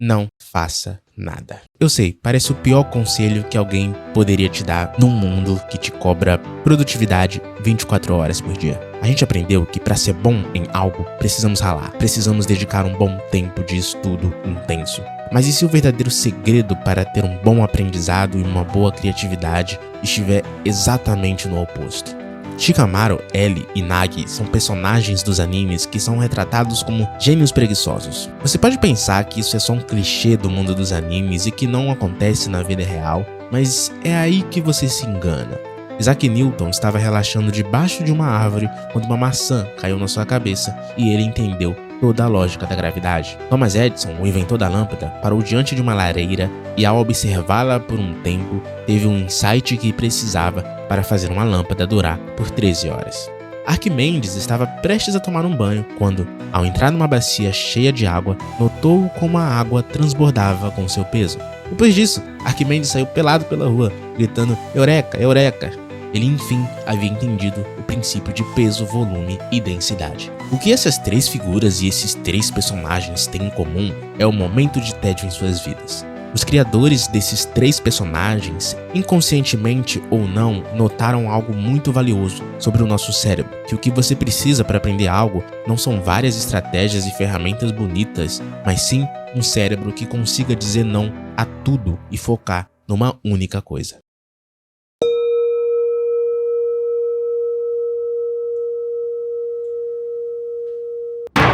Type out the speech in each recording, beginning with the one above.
não faça nada. Eu sei, parece o pior conselho que alguém poderia te dar num mundo que te cobra produtividade 24 horas por dia. A gente aprendeu que para ser bom em algo, precisamos ralar, precisamos dedicar um bom tempo de estudo intenso. Mas e se o verdadeiro segredo para ter um bom aprendizado e uma boa criatividade estiver exatamente no oposto? Shikamaru, Ellie e Nagi são personagens dos animes que são retratados como gênios preguiçosos. Você pode pensar que isso é só um clichê do mundo dos animes e que não acontece na vida real, mas é aí que você se engana. Isaac Newton estava relaxando debaixo de uma árvore quando uma maçã caiu na sua cabeça e ele entendeu toda a lógica da gravidade. Thomas Edison, o inventor da lâmpada, parou diante de uma lareira e, ao observá-la por um tempo, teve um insight que precisava para fazer uma lâmpada durar por 13 horas. Arquimedes estava prestes a tomar um banho quando, ao entrar numa bacia cheia de água, notou como a água transbordava com seu peso. Depois disso, Arquimedes saiu pelado pela rua, gritando "Eureka, Eureka!". Ele, enfim, havia entendido o princípio de peso, volume e densidade. O que essas três figuras e esses três personagens têm em comum é o momento de tédio em suas vidas. Os criadores desses três personagens, inconscientemente ou não, notaram algo muito valioso sobre o nosso cérebro, que o que você precisa para aprender algo não são várias estratégias e ferramentas bonitas, mas sim um cérebro que consiga dizer não a tudo e focar numa única coisa.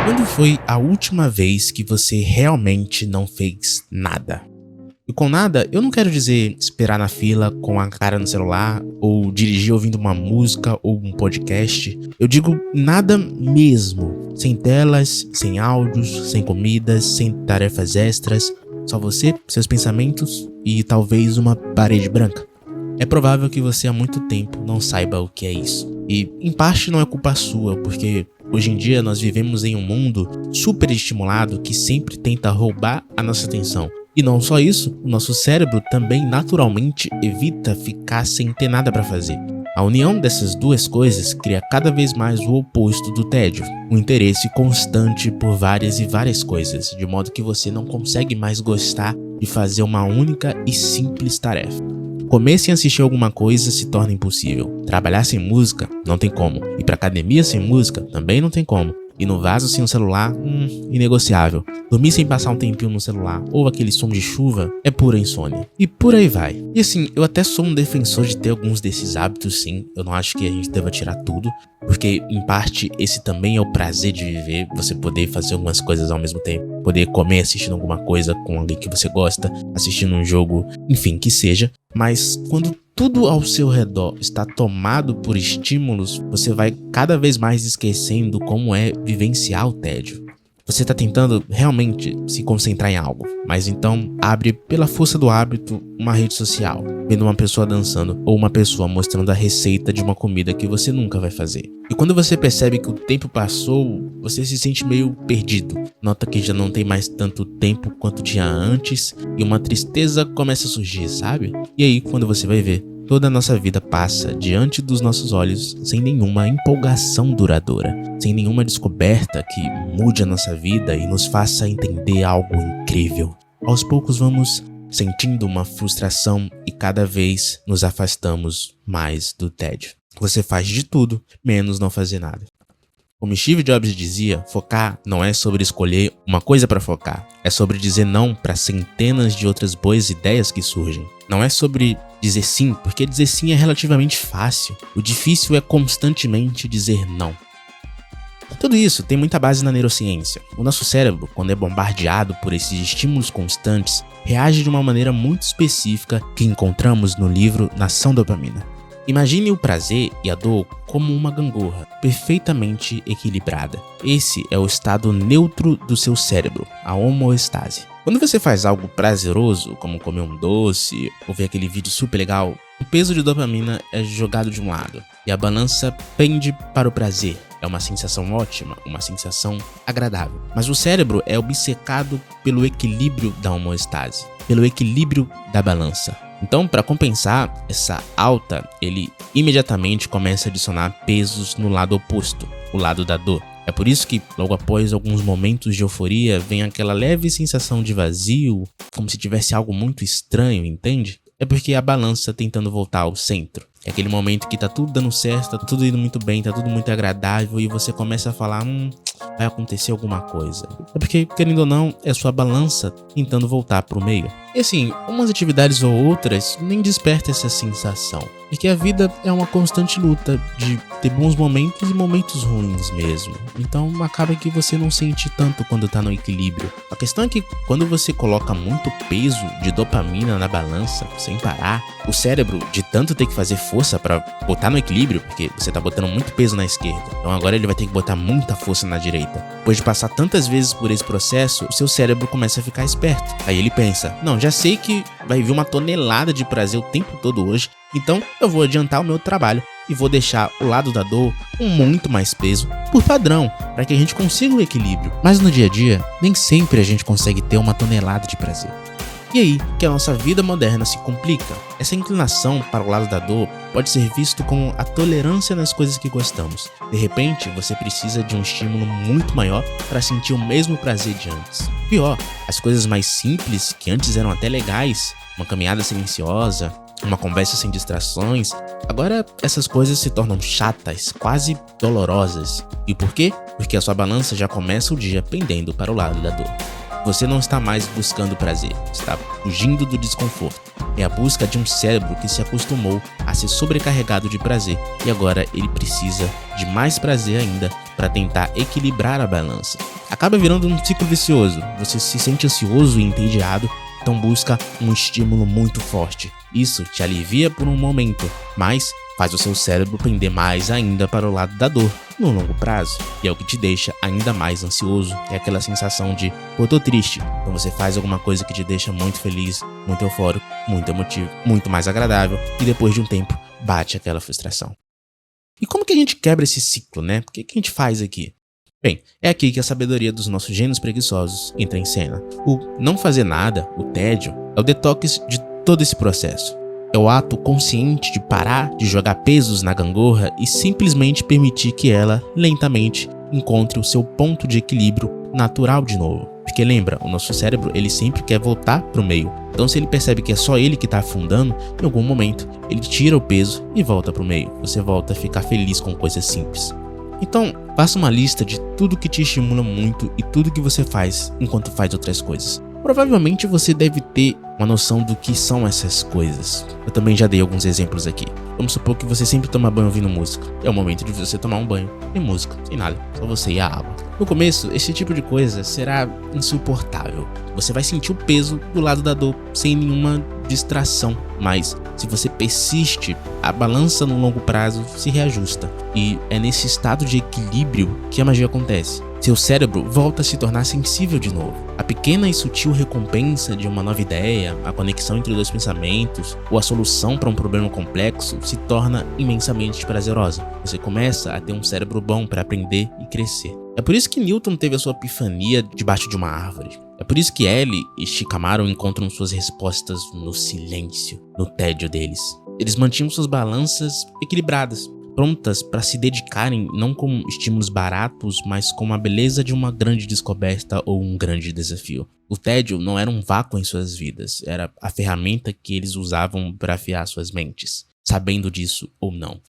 Quando foi a última vez que você realmente não fez nada? E com nada, eu não quero dizer esperar na fila com a cara no celular, ou dirigir ouvindo uma música ou um podcast. Eu digo nada mesmo. Sem telas, sem áudios, sem comidas, sem tarefas extras. Só você, seus pensamentos e talvez uma parede branca. É provável que você há muito tempo não saiba o que é isso. E, em parte, não é culpa sua, porque hoje em dia nós vivemos em um mundo super estimulado que sempre tenta roubar a nossa atenção. E não só isso, o nosso cérebro também naturalmente evita ficar sem ter nada para fazer. A união dessas duas coisas cria cada vez mais o oposto do tédio, um interesse constante por várias e várias coisas, de modo que você não consegue mais gostar de fazer uma única e simples tarefa. Comer sem assistir alguma coisa se torna impossível. Trabalhar sem música não tem como. Ir pra academia sem música também não tem como. E no vaso sem o celular, inegociável. Dormir sem passar um tempinho no celular ou aquele som de chuva é pura insônia. E por aí vai. E assim, eu até sou um defensor de ter alguns desses hábitos, sim. Eu não acho que a gente deva tirar tudo, porque em parte esse também é o prazer de viver, você poder fazer algumas coisas ao mesmo tempo. Poder comer assistindo alguma coisa com alguém que você gosta, assistindo um jogo, enfim, que seja. Mas quando tudo ao seu redor está tomado por estímulos, você vai cada vez mais esquecendo como é vivenciar o tédio. Você está tentando realmente se concentrar em algo, mas então abre pela força do hábito uma rede social, vendo uma pessoa dançando ou uma pessoa mostrando a receita de uma comida que você nunca vai fazer. E quando você percebe que o tempo passou, você se sente meio perdido. Nota que já não tem mais tanto tempo quanto tinha antes e uma tristeza começa a surgir, sabe? E aí, quando você vai ver, toda a nossa vida passa diante dos nossos olhos sem nenhuma empolgação duradoura, sem nenhuma descoberta que mude a nossa vida e nos faça entender algo incrível. Aos poucos vamos sentindo uma frustração e cada vez nos afastamos mais do tédio. Você faz de tudo, menos não fazer nada. Como Steve Jobs dizia, focar não é sobre escolher uma coisa para focar, é sobre dizer não para centenas de outras boas ideias que surgem. Não é sobre dizer sim, porque dizer sim é relativamente fácil. O difícil é constantemente dizer não. Tudo isso tem muita base na neurociência. O nosso cérebro, quando é bombardeado por esses estímulos constantes, reage de uma maneira muito específica que encontramos no livro Nação Dopamina. Imagine o prazer e a dor como uma gangorra, perfeitamente equilibrada. Esse é o estado neutro do seu cérebro, a homeostase. Quando você faz algo prazeroso, como comer um doce ou ver aquele vídeo super legal, o peso de dopamina é jogado de um lado e a balança pende para o prazer. É uma sensação ótima, uma sensação agradável. Mas o cérebro é obcecado pelo equilíbrio da homeostase, pelo equilíbrio da balança. Então, para compensar essa alta, ele imediatamente começa a adicionar pesos no lado oposto, o lado da dor. É por isso que, logo após alguns momentos de euforia, vem aquela leve sensação de vazio, como se tivesse algo muito estranho, entende? É porque a balança tentando voltar ao centro. É aquele momento que tá tudo dando certo, tá tudo indo muito bem, tá tudo muito agradável e você começa a falar, vai acontecer alguma coisa. É porque, querendo ou não, é sua balança tentando voltar pro meio. E assim, umas atividades ou outras nem desperta essa sensação. Porque a vida é uma constante luta de ter bons momentos e momentos ruins mesmo. Então acaba que você não sente tanto quando tá no equilíbrio. A questão é que quando você coloca muito peso de dopamina na balança, sem parar, o cérebro, de tanto ter que fazer força pra botar no equilíbrio, porque você tá botando muito peso na esquerda, então agora ele vai ter que botar muita força na direita. Depois de passar tantas vezes por esse processo, o seu cérebro começa a ficar esperto. Aí ele pensa, não, já sei que vai vir uma tonelada de prazer o tempo todo hoje, então eu vou adiantar o meu trabalho e vou deixar o lado da dor com muito mais peso por padrão, para que a gente consiga o equilíbrio. Mas no dia a dia, nem sempre a gente consegue ter uma tonelada de prazer. E aí que a nossa vida moderna se complica. Essa inclinação para o lado da dor pode ser visto como a tolerância nas coisas que gostamos. De repente, você precisa de um estímulo muito maior para sentir o mesmo prazer de antes. Pior, as coisas mais simples, que antes eram até legais, uma caminhada silenciosa, uma conversa sem distrações, agora essas coisas se tornam chatas, quase dolorosas. E por quê? Porque a sua balança já começa o dia pendendo para o lado da dor. Você não está mais buscando prazer, está fugindo do desconforto. É a busca de um cérebro que se acostumou a ser sobrecarregado de prazer e agora ele precisa de mais prazer ainda para tentar equilibrar a balança. Acaba virando um ciclo vicioso. Você se sente ansioso e entediado, então busca um estímulo muito forte. Isso te alivia por um momento, mas faz o seu cérebro pender mais ainda para o lado da dor no longo prazo. E é o que te deixa ainda mais ansioso. É aquela sensação de, pô, tô triste. Então você faz alguma coisa que te deixa muito feliz, muito eufórico, muito emotivo, muito mais agradável. E depois de um tempo, bate aquela frustração. E como que a gente quebra esse ciclo, né? O que a gente faz aqui? Bem, é aqui que a sabedoria dos nossos gênios preguiçosos entra em cena. O não fazer nada, o tédio, é o detox de todo esse processo. É o ato consciente de parar de jogar pesos na gangorra e simplesmente permitir que ela, lentamente, encontre o seu ponto de equilíbrio natural de novo. Porque lembra, o nosso cérebro ele sempre quer voltar pro meio. Então se ele percebe que é só ele que tá afundando, em algum momento ele tira o peso e volta pro meio. Você volta a ficar feliz com coisas simples. Então, faça uma lista de tudo que te estimula muito e tudo que você faz enquanto faz outras coisas. Provavelmente você deve ter uma noção do que são essas coisas. Eu também já dei alguns exemplos aqui. Vamos supor que você sempre toma banho ouvindo música. É o momento de você tomar um banho sem música, sem nada, só você e a água. No começo, esse tipo de coisa será insuportável. Você vai sentir o peso do lado da dor sem nenhuma distração. Mas, se você persiste, a balança no longo prazo se reajusta. E é nesse estado de equilíbrio que a magia acontece. Seu cérebro volta a se tornar sensível de novo. A pequena e sutil recompensa de uma nova ideia, a conexão entre dois pensamentos ou a solução para um problema complexo se torna imensamente prazerosa. Você começa a ter um cérebro bom para aprender e crescer. É por isso que Newton teve a sua epifania debaixo de uma árvore. É por isso que Ellie e Shikamaru encontram suas respostas no silêncio, no tédio deles. Eles mantinham suas balanças equilibradas, prontas para se dedicarem não como estímulos baratos, mas como a beleza de uma grande descoberta ou um grande desafio. O tédio não era um vácuo em suas vidas, era a ferramenta que eles usavam para afiar suas mentes, sabendo disso ou não.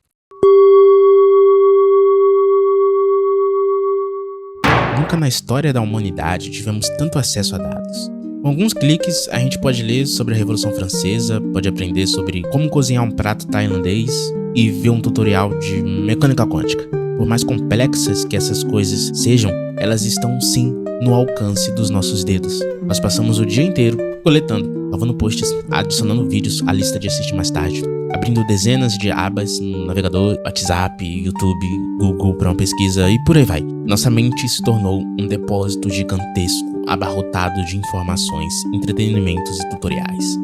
Nunca na história da humanidade tivemos tanto acesso a dados. Com alguns cliques, a gente pode ler sobre a Revolução Francesa, pode aprender sobre como cozinhar um prato tailandês e ver um tutorial de mecânica quântica. Por mais complexas que essas coisas sejam, elas estão sim no alcance dos nossos dedos. Nós passamos o dia inteiro coletando, salvando posts, adicionando vídeos à lista de assistir mais tarde, abrindo dezenas de abas no navegador, WhatsApp, YouTube, Google para uma pesquisa e por aí vai. Nossa mente se tornou um depósito gigantesco, abarrotado de informações, entretenimentos e tutoriais.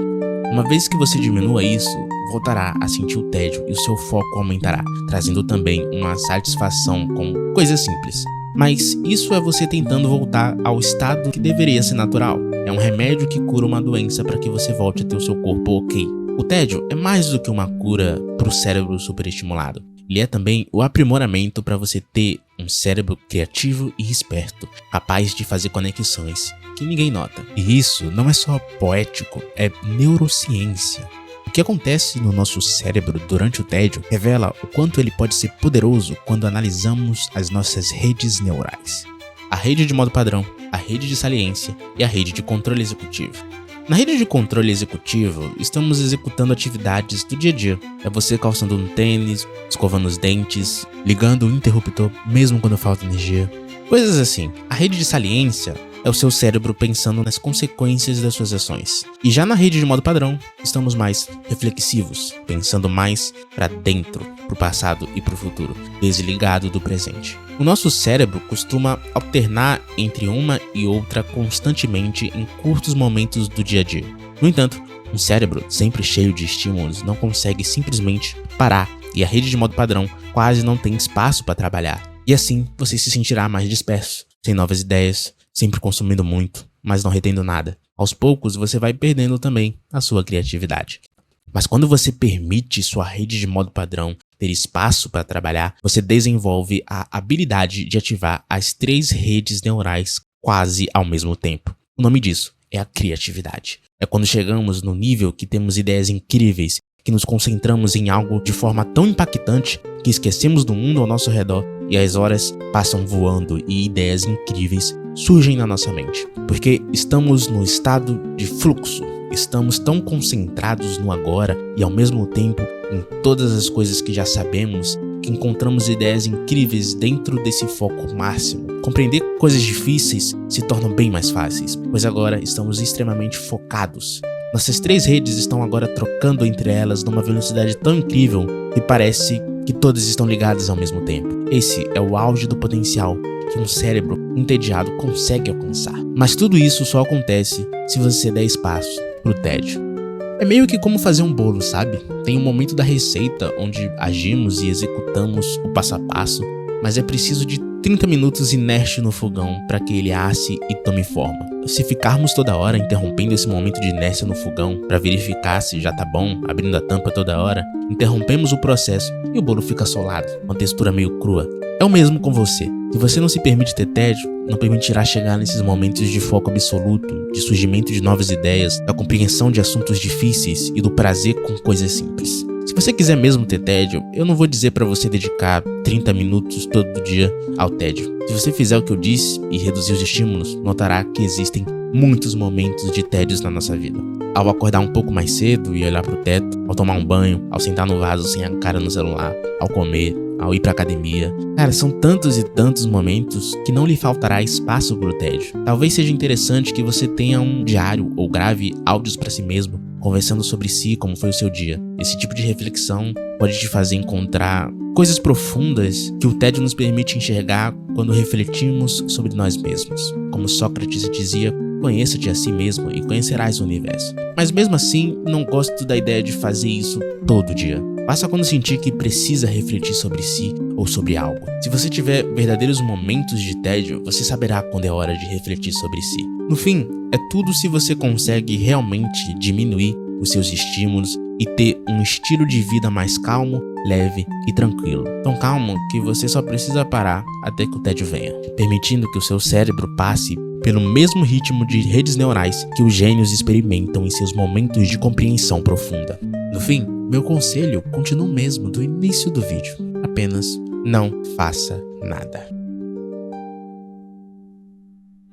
Uma vez que você diminua isso, voltará a sentir o tédio e o seu foco aumentará, trazendo também uma satisfação com coisas simples. Mas isso é você tentando voltar ao estado que deveria ser natural. É um remédio que cura uma doença para que você volte a ter o seu corpo ok. O tédio é mais do que uma cura para o cérebro superestimulado. Ele é também o aprimoramento para você ter um cérebro criativo e esperto, capaz de fazer conexões que ninguém nota. E isso não é só poético, é neurociência. O que acontece no nosso cérebro durante o tédio revela o quanto ele pode ser poderoso quando analisamos as nossas redes neurais. A rede de modo padrão, a rede de saliência e a rede de controle executivo. Na rede de controle executivo, estamos executando atividades do dia a dia. É você calçando um tênis, escovando os dentes, ligando o interruptor mesmo quando falta energia. Coisas assim. A rede de saliência é o seu cérebro pensando nas consequências das suas ações. E já na rede de modo padrão, estamos mais reflexivos, pensando mais para dentro, pro passado e pro futuro, desligado do presente. O nosso cérebro costuma alternar entre uma e outra constantemente em curtos momentos do dia a dia. No entanto, um cérebro sempre cheio de estímulos não consegue simplesmente parar, e a rede de modo padrão quase não tem espaço para trabalhar. E assim, você se sentirá mais disperso, sem novas ideias, sempre consumindo muito, mas não retendo nada. Aos poucos, você vai perdendo também a sua criatividade. Mas quando você permite sua rede de modo padrão ter espaço para trabalhar, você desenvolve a habilidade de ativar as 3 redes neurais quase ao mesmo tempo. O nome disso é a criatividade. É quando chegamos no nível que temos ideias incríveis, que nos concentramos em algo de forma tão impactante que esquecemos do mundo ao nosso redor e as horas passam voando e ideias incríveis surgem na nossa mente. Porque estamos no estado de fluxo, estamos tão concentrados no agora e ao mesmo tempo em todas as coisas que já sabemos que encontramos ideias incríveis dentro desse foco máximo. Compreender coisas difíceis se tornam bem mais fáceis, pois agora estamos extremamente focados. Nossas 3 redes estão agora trocando entre elas numa velocidade tão incrível que parece que todas estão ligadas ao mesmo tempo. Esse é o auge do potencial que um cérebro entediado consegue alcançar. Mas tudo isso só acontece se você der espaço pro tédio. É meio que como fazer um bolo, sabe? Tem um momento da receita onde agimos e executamos o passo a passo, mas é preciso de 30 minutos inerte no fogão para que ele asse e tome forma. Se ficarmos toda hora interrompendo esse momento de inércia no fogão para verificar se já tá bom, abrindo a tampa toda hora, interrompemos o processo e o bolo fica solado, uma textura meio crua. É o mesmo com você. Se você não se permite ter tédio, não permitirá chegar nesses momentos de foco absoluto, de surgimento de novas ideias, da compreensão de assuntos difíceis e do prazer com coisas simples. Se você quiser mesmo ter tédio, eu não vou dizer para você dedicar 30 minutos todo dia ao tédio. Se você fizer o que eu disse e reduzir os estímulos, notará que existem muitos momentos de tédios na nossa vida. Ao acordar um pouco mais cedo e olhar pro teto, ao tomar um banho, ao sentar no vaso sem a cara no celular, ao comer, ao ir pra academia. Cara, são tantos e tantos momentos que não lhe faltará espaço pro tédio. Talvez seja interessante que você tenha um diário ou grave áudios pra si mesmo, conversando sobre si, como foi o seu dia. Esse tipo de reflexão pode te fazer encontrar coisas profundas que o tédio nos permite enxergar quando refletimos sobre nós mesmos. Como Sócrates dizia, conheça-te a si mesmo e conhecerás o universo. Mas mesmo assim, não gosto da ideia de fazer isso todo dia. Faça quando sentir que precisa refletir sobre si ou sobre algo. Se você tiver verdadeiros momentos de tédio, você saberá quando é hora de refletir sobre si. No fim, é tudo se você consegue realmente diminuir os seus estímulos e ter um estilo de vida mais calmo, leve e tranquilo. Tão calmo que você só precisa parar até que o tédio venha, permitindo que o seu cérebro passe pelo mesmo ritmo de redes neurais que os gênios experimentam em seus momentos de compreensão profunda. No fim, meu conselho continua o mesmo do início do vídeo. Apenas não faça nada.